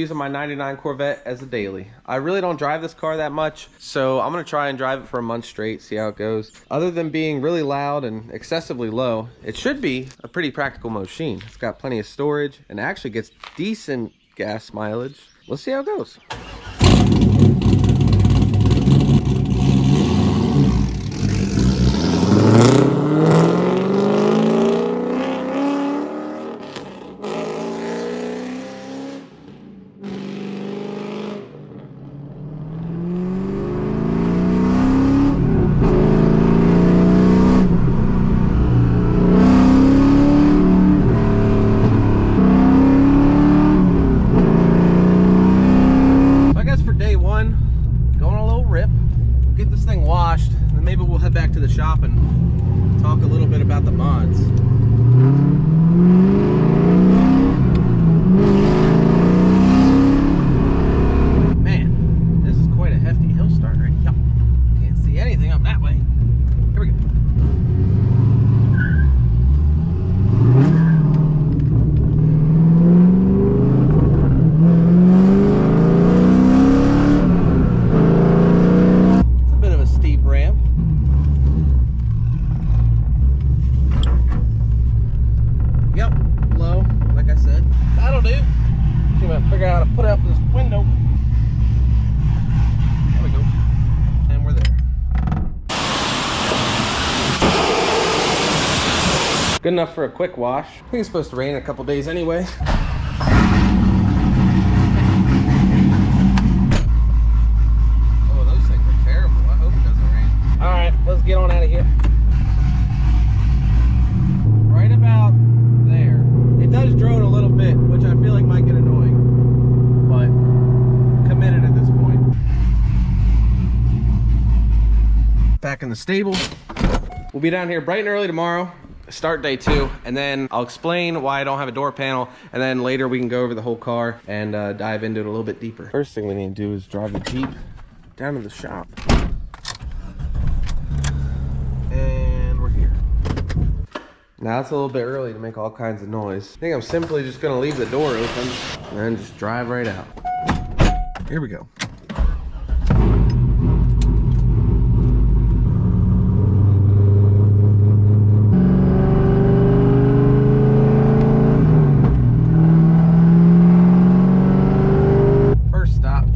using my 99 Corvette as a daily. I really don't drive this car that much, so I'm gonna try and drive it for a month straight, see how it goes. Other than being really loud and excessively low, it should be a pretty practical machine. It's got plenty of storage and actually gets decent gas mileage. Let's see how it goes. Washed, and maybe we'll head back to the shop and talk a little bit about the mods. Man, this is quite a hefty hill start right here. Can't see anything up that way. Here we go. Figure out how to put out this window. There we go. And we're there. Good enough for a quick wash. I think it's supposed to rain in a couple days anyway. Oh, those things are terrible. I hope it doesn't rain. Alright, let's get on out of here. Right about there. It does drone a little bit, which I feel like might get annoying. Committed at this point. Back in the stable. We'll be down here bright and early tomorrow, start day 2, and then I'll explain why I don't have a door panel, and then later we can go over the whole car and dive into it a little bit deeper. First thing we need to do is drive the Jeep down to the shop. And we're here. Now it's a little bit early to make all kinds of noise. I think I'm simply just gonna leave the door open and then just drive right out. Here we go. First stop.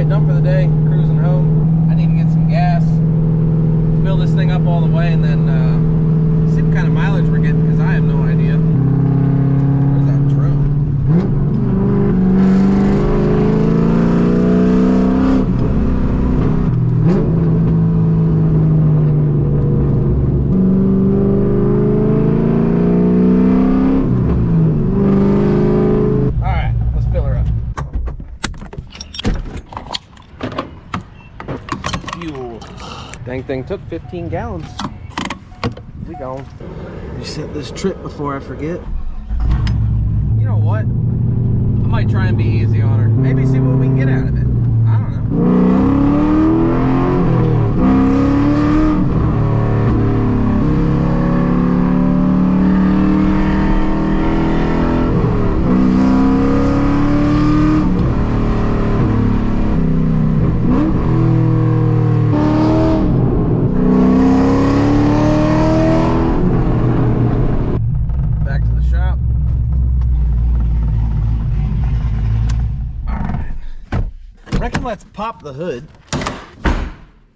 Done for the day, cruising home. I need to get some gas, fill this thing up all the way, and then see what kind of mileage we're getting, because I have no idea. Where's that drone? Alright, let's fill her up. Fuel. Dang thing took 15 gallons. We gone. Reset this trip before I forget. You know what? I might try and be easy on her. Maybe see what we can get out of it. I don't know. Let's pop the hood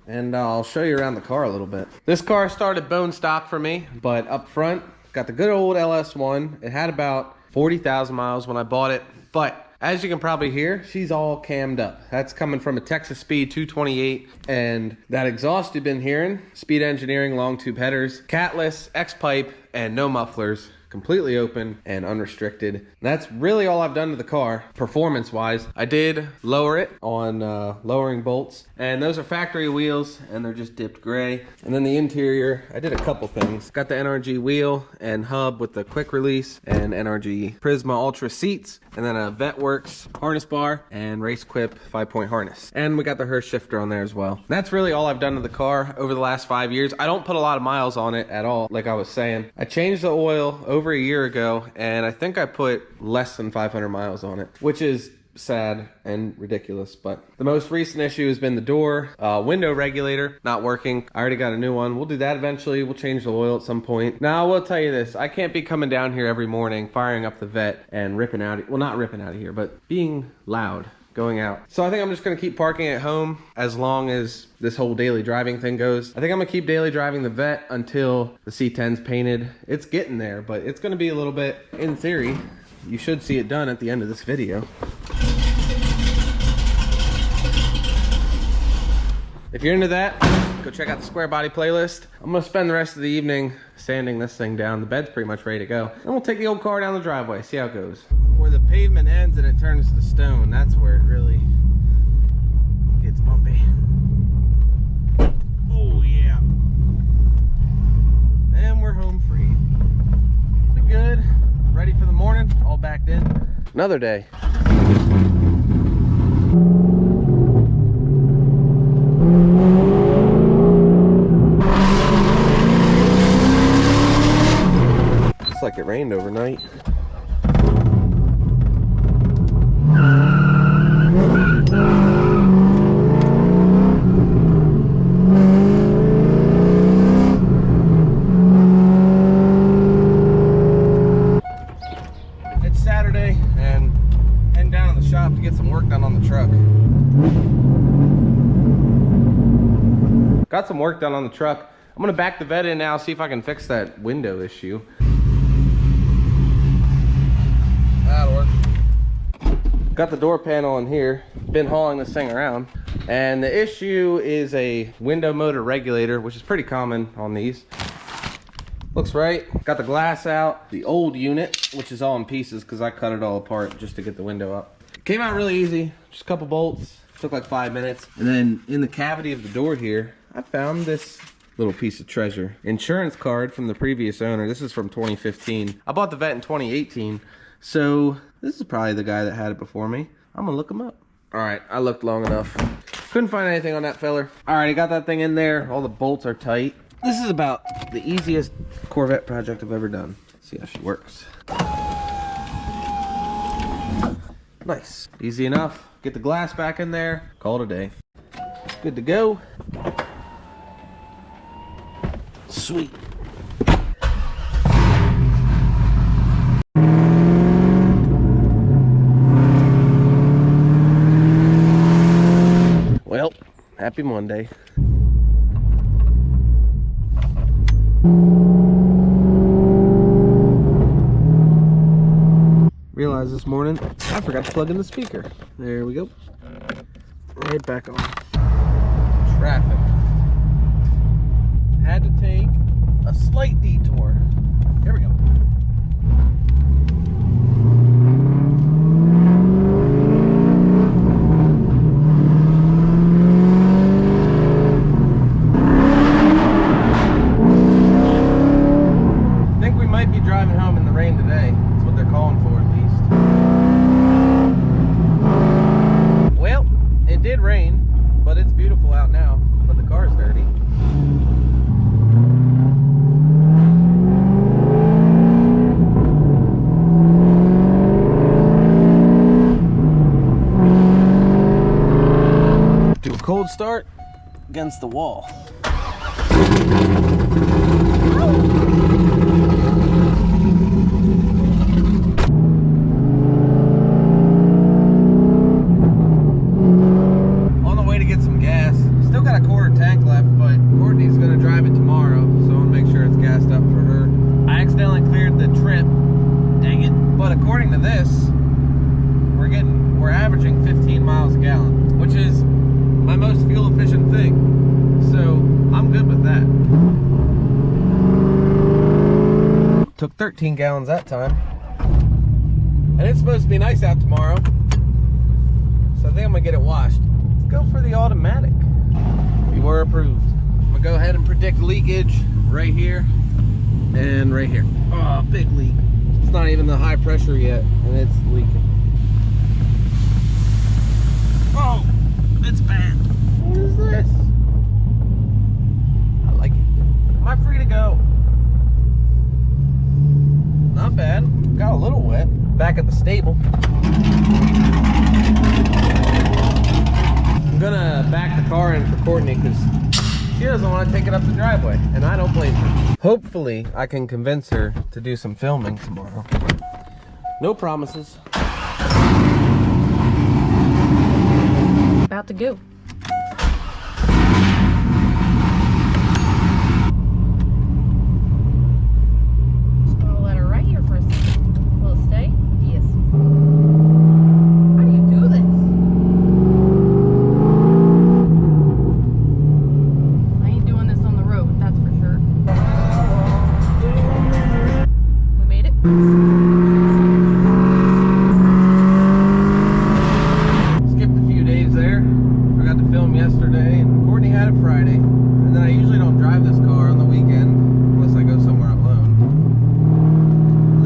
and I'll show you around the car a little bit. This car started bone stock for me, but up front got the good old LS1. It had about 40,000 miles when I bought it, but as you can probably hear, she's all cammed up. That's coming from a Texas Speed 228, and that exhaust you've been hearing, Speed Engineering long tube headers, catless, X-pipe, and no mufflers. completely open and unrestricted. And that's really all I've done to the car, performance-wise. I did lower it on lowering bolts, and those are factory wheels, and they're just dipped gray. And then the interior, I did a couple things. Got the NRG wheel and hub with the quick release, and NRG Prisma Ultra seats, and then a Vetworks harness bar, and Race Quip 5-point harness. And we got the Hurst shifter on there as well. That's really all I've done to the car over the last 5 years. I don't put a lot of miles on it at all, like I was saying. I changed the oil over a year ago, and I think I put less than 500 miles on it, which is sad and ridiculous. But the most recent issue has been the door window regulator not working. I already got a new one. We'll do that eventually. We'll change the oil at some point. Now I will tell you this, I can't be coming down here every morning firing up the vet and ripping out, well, not ripping out of here, but being loud going out. So I think I'm just gonna keep parking at home as long as this whole daily driving thing goes. I think I'm gonna keep daily driving the vet until the C10's painted. It's getting there, but it's gonna be a little bit. In theory, you should see it done at the end of this video. If you're into that, go check out the Square Body playlist. I'm gonna spend the rest of the evening sanding this thing down. The bed's pretty much ready to go. And we'll take the old car down the driveway, see how it goes. Where the pavement ends and it turns to stone, that's where it really gets bumpy. Oh yeah. And we're home free. We good. Ready for the morning, all backed in. Another day. Looks like it rained overnight. It's Saturday and heading down to the shop to get some work done on the truck. Got some work done on the truck. I'm gonna back the vet in now, see if I can fix that window issue. That'll work. Got the door panel in here. Been hauling this thing around. And the issue is a window motor regulator, which is pretty common on these. Looks right. Got the glass out. The old unit, which is all in pieces because I cut it all apart just to get the window up. Came out really easy. Just a couple bolts. Took like 5 minutes. And then in the cavity of the door here, I found this little piece of treasure. Insurance card from the previous owner. This is from 2015. I bought the vet in 2018. So this is probably the guy that had it before me. I'm gonna look him up. All right, I looked long enough. Couldn't find anything on that feller. All right, I got that thing in there. All the bolts are tight. This is about the easiest Corvette project I've ever done. Let's see how she works. Nice, easy enough. Get the glass back in there, call it a day. Good to go. Sweet. Well, happy Monday. Realized this morning I forgot to plug in the speaker. There we go. Right back on. Traffic. Had to take a slight detour. Here we go. I think we might be driving home in the rain today. That's what they're calling for, at least. Well, it did rain, but it's beautiful out now. But the car's dirty. Do a cold start against the wall. On the way to get some gas. Still got a quarter tank left, but Courtney's gonna drive it tomorrow, so I want to make sure it's gassed up for her. I accidentally cleared the trip. Dang it. But according to this, we're averaging 15 miles a gallon, which is my most fuel efficient thing. So 13 gallons that time. And it's supposed to be nice out tomorrow, so I think I'm gonna get it washed. Let's go for the automatic. We were approved. I'm gonna go ahead and predict leakage right here and right here. Oh, big leak. It's not even the high pressure yet, and it's leaking. Oh, it's bad. What is this? I like it. Am I free to go? Not bad. Got a little wet. Back at the stable. I'm gonna back the car in for Courtney because she doesn't want to take it up the driveway, and I don't blame her. Hopefully, I can convince her to do some filming tomorrow. No promises. About to go. Just gonna let her right here for a second. Will it stay? Yes. How do you do this? I ain't doing this on the road, that's for sure. We made it. Yesterday, and Courtney had it Friday, and then I usually don't drive this car on the weekend unless I go somewhere alone.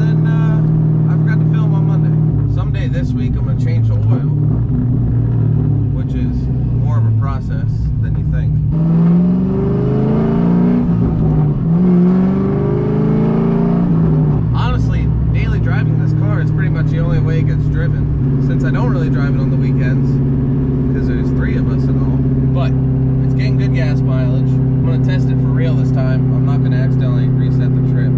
And then I forgot to film on Monday. Someday this week I'm going to change the oil, which is more of a process than you think. Honestly, daily driving this car is pretty much the only way it gets driven, since I don't really drive it on the weekends because there's 3 of us and all. But it's getting good gas mileage. I'm gonna test it for real this time. I'm not gonna accidentally reset the trip.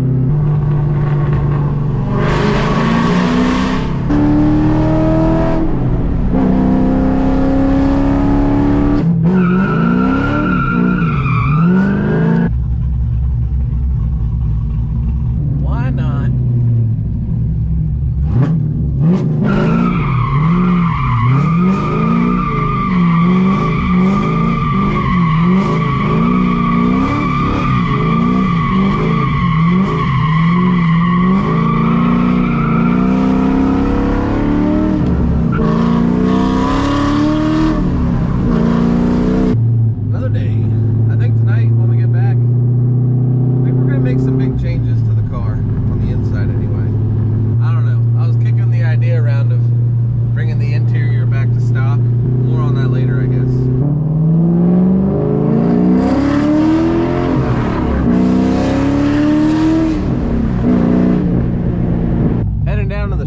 Why not?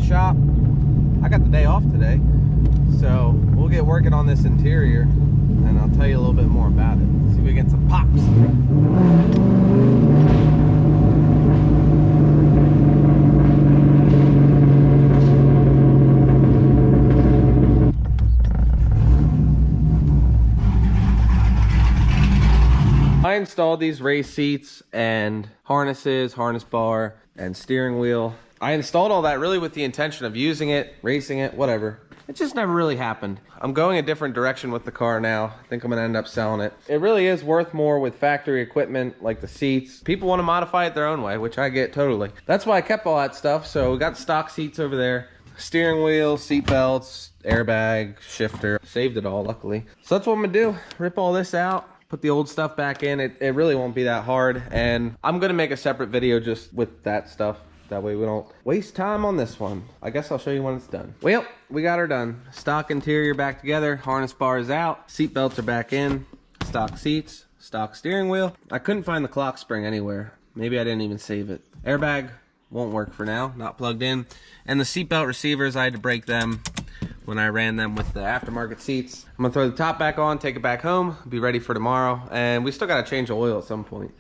Shop. I got the day off today, so we'll get working on this interior and I'll tell you a little bit more about it. See if we get some pops. I installed these race seats and harnesses, harness bar, and steering wheel. I installed all that really with the intention of using it, racing it, whatever. It just never really happened. I'm going a different direction with the car now. I think I'm gonna end up selling it. It really is worth more with factory equipment like the seats. People want to modify it their own way, which I get totally. That's why I kept all that stuff. So we got stock seats over there, steering wheel, seat belts, airbag, shifter. Saved it all, luckily. So that's what I'm gonna do. Rip all this out, put the old stuff back in. It really won't be that hard. And I'm gonna make a separate video just with that stuff. That way we don't waste time on this one. I guess I'll show you when it's done. Well, we got her done. Stock interior back together, harness bar is out, seat belts are back in, stock seats, stock steering wheel. I couldn't find the clock spring anywhere. Maybe I didn't even save it. Airbag won't work for now, not plugged in. And the seatbelt receivers, I had to break them when I ran them with the aftermarket seats. I'm gonna throw the top back on, take it back home, be ready for tomorrow. And we still gotta change the oil at some point.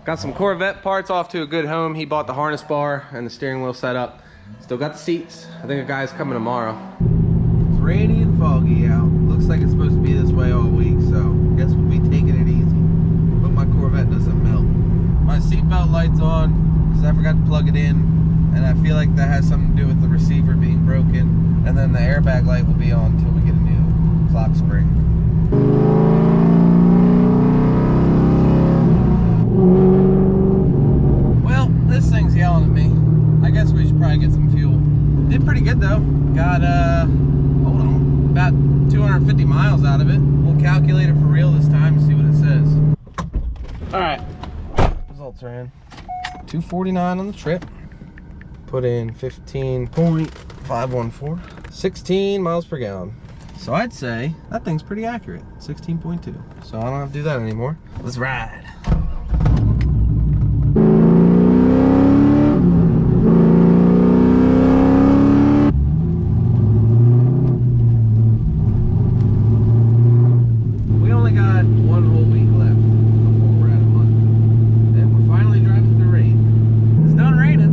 Got some Corvette parts off to a good home. He bought the harness bar and the steering wheel set up. Still got the seats. I think a guy's coming tomorrow. It's rainy and foggy out. Looks like it's supposed to be this way all week, so I guess we'll be taking it easy. But my Corvette doesn't melt. My seatbelt light's on because I forgot to plug it in, and I feel like that has something to do with the receiver being broken. And then the airbag light will be on until we get a new clock spring. Well, this thing's yelling at me. I guess we should probably get some fuel. Did pretty good though. Got, hold on, about 250 miles out of it. We'll calculate it for real this time and see what it says. All right, results are in. 249 on the trip. Put in 15.514. 16 miles per gallon. So I'd say that thing's pretty accurate. 16.2. So I don't have to do that anymore. Let's ride. We only got one whole week left before we're at a month. And we're finally driving through rain. It's done raining.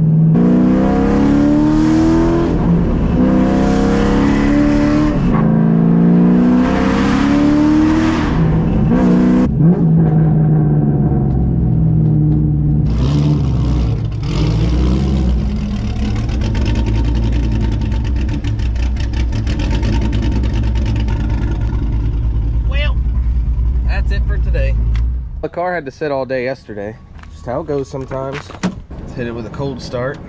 The car had to sit all day yesterday. Just how it goes sometimes. Let's hit it with a cold start.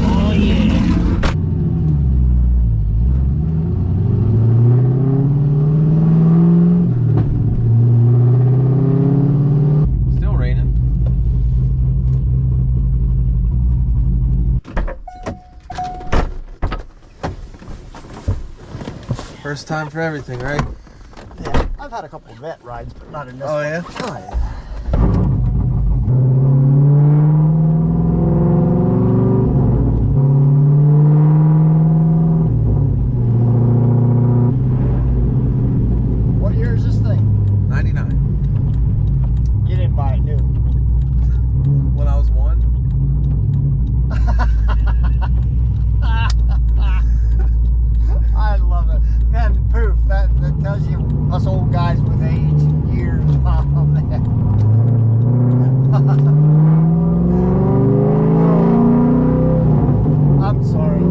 Oh yeah. Still raining. First time for everything, right? Yeah, I've had a couple of vet rides, but not in this one. Yeah? Oh, yeah. What year is this thing? 99. You didn't buy it new. When I was 1. I love it. Man, proof. That tells you us old guys with age and years. Oh, man. I'm sorry.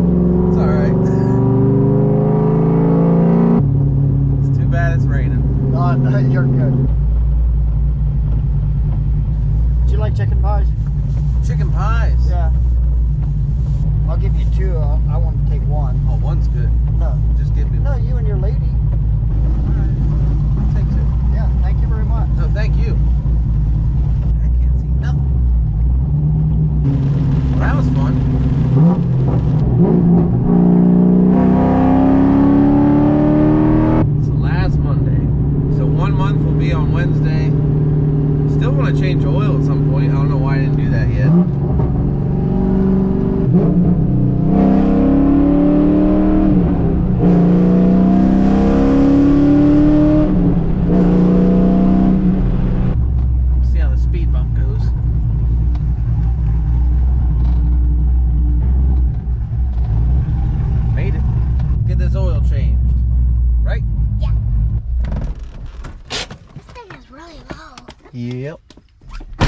It's alright. It's too bad it's raining. No, no, you're good. Do you like chicken pies? Chicken pies? Yeah. I'll give you 2. I want to take 1. Oh, one's good. No. Just give me No, one. you and your lady. Alright. I'll take 2. Yeah, thank you very much. No, thank you. I can't see nothing. Well, that was fun. It's the last Monday. So 1 month will be on Wednesday. Still want to change oil at some point. I don't know why I didn't do that yet. See how the speed bump goes. Made it. Get this oil changed. Right? This thing is really low. Yep.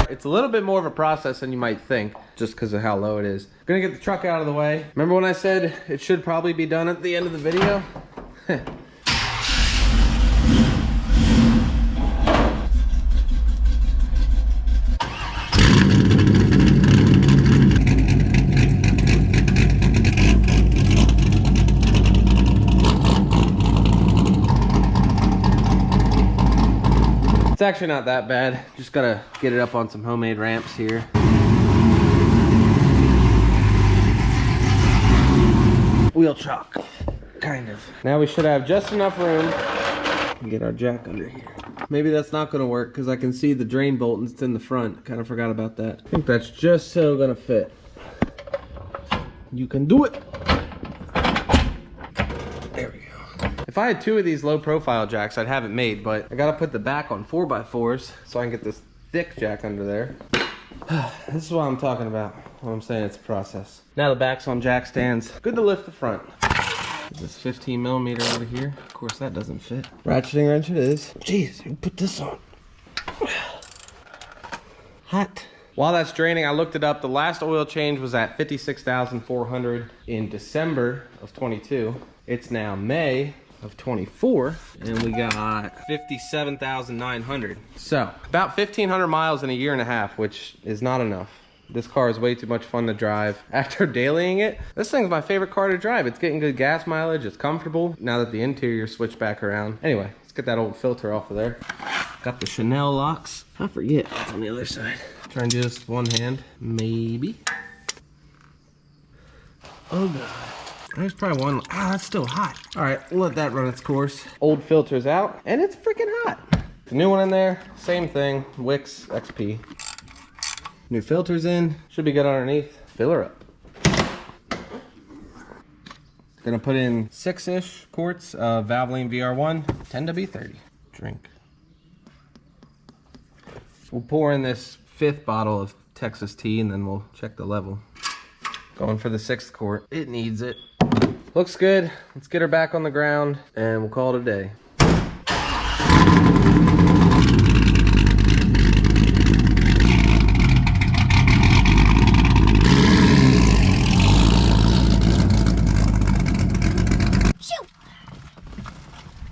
It's a little bit more of a process than you might think, just because of how low it is. Gonna get the truck out of the way. Remember when I said it should probably be done at the end of the video? It's actually not that bad. Just gotta get it up on some homemade ramps here. Wheel chock, kind of. Now we should have just enough room to get our jack under here. Maybe that's not gonna work because I can see the drain bolt and it's in the front. Kind of forgot about that. I think that's just so gonna fit. You can do it. There we go. If I had 2 of these low profile jacks, I'd have it made, but I gotta put the back on 4x4s so I can get this thick jack under there. This is what I'm talking about when I'm saying it's a process. Now the back's on jack stands. Good to lift the front. This 15 millimeter over here. Of course that doesn't fit. Ratcheting wrench it is. Jeez, who put this on? Hot. While that's draining, I looked it up. The last oil change was at 56,400 in December of 22. It's now May of 24, and we got 57,900. So about 1,500 miles in a year and a half, which is not enough. This car is way too much fun to drive. After dailying it, this thing's my favorite car to drive. It's getting good gas mileage, it's comfortable, now that the interior switched back around. Anyway, let's get that old filter off of there. Got the Chanel locks. I forget what's on the other side. Try and do this with one hand, maybe. Oh God. There's probably one. Ah, that's still hot. All right, we'll let that run its course. Old filter's out, and it's freaking hot. The new one in there, same thing, Wix XP. New filter's in, should be good underneath. Fill her up. Gonna put in 6-ish quarts of Valvoline VR1, 10W30. Drink. We'll pour in this 5th bottle of Texas tea, and then we'll check the level. Going for the 6th quart. It needs it. Looks good. Let's get her back on the ground and we'll call it a day. Shoot!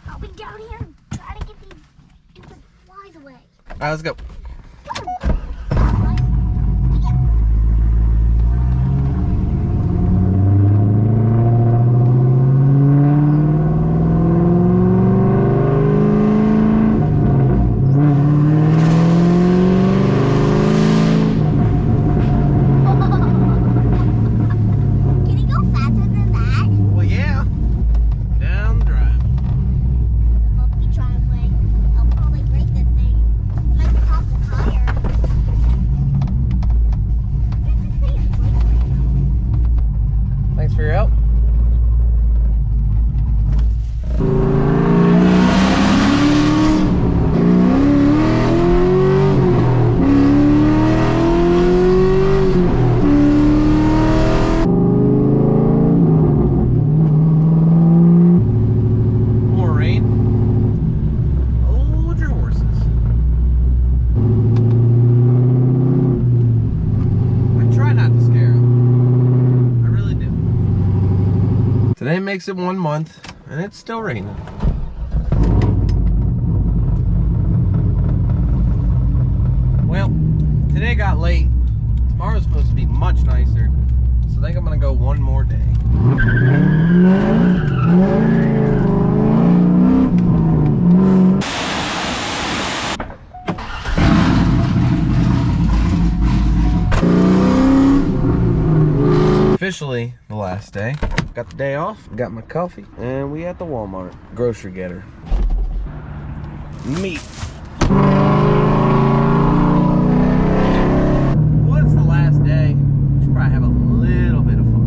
I'll be down here and try to get these stupid flies away. All right, let's go. Thanks for your help. More rain. Hold your horses. I try not to scare them. Today makes it 1 month, and it's still raining. Well, today got late. Tomorrow's supposed to be much nicer, so I think I'm gonna go one more day. Officially the last day. Got the day off, got my coffee, and we at the Walmart grocery getter. Meat. Well, it's the last day. We should probably have a little bit of fun.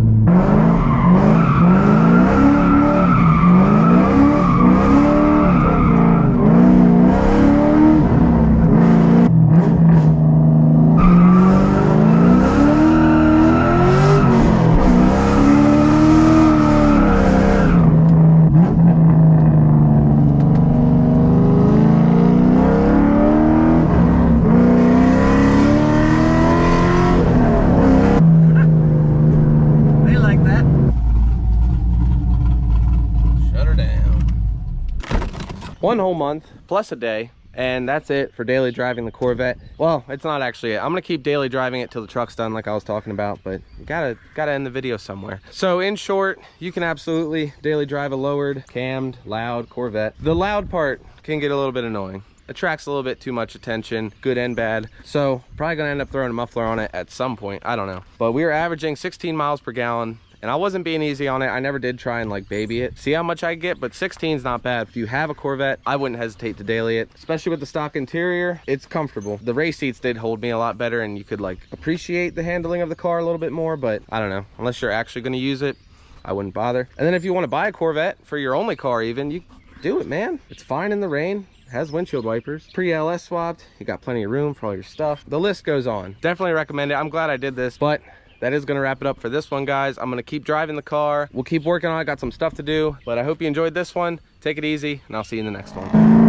One whole month plus a day, and that's it for daily driving the Corvette. Well, it's not actually it. I'm gonna keep daily driving it till the truck's done, like I was talking about, but you gotta end the video somewhere. So in short, you can absolutely daily drive a lowered, cammed, loud Corvette. The loud part can get a little bit annoying. Attracts a little bit too much attention, good and bad. So probably gonna end up throwing a muffler on it at some point, I don't know. But we were averaging 16 miles per gallon. And I wasn't being easy on it. I never did try and like baby it. See how much I get, but 16 is not bad. If you have a Corvette, I wouldn't hesitate to daily it, especially with the stock interior. It's comfortable. The race seats did hold me a lot better, and you could like appreciate the handling of the car a little bit more, but I don't know. Unless you're actually gonna use it, I wouldn't bother. And then if you wanna buy a Corvette for your only car even, you do it, man. It's fine in the rain. Has windshield wipers, pre-LS swapped. You got plenty of room for all your stuff. The list goes on. Definitely recommend it. I'm glad I did this, but that is gonna wrap it up for this one, guys. I'm gonna keep driving the car. We'll keep working on it. Got some stuff to do, but I hope you enjoyed this one. Take it easy, and I'll see you in the next one.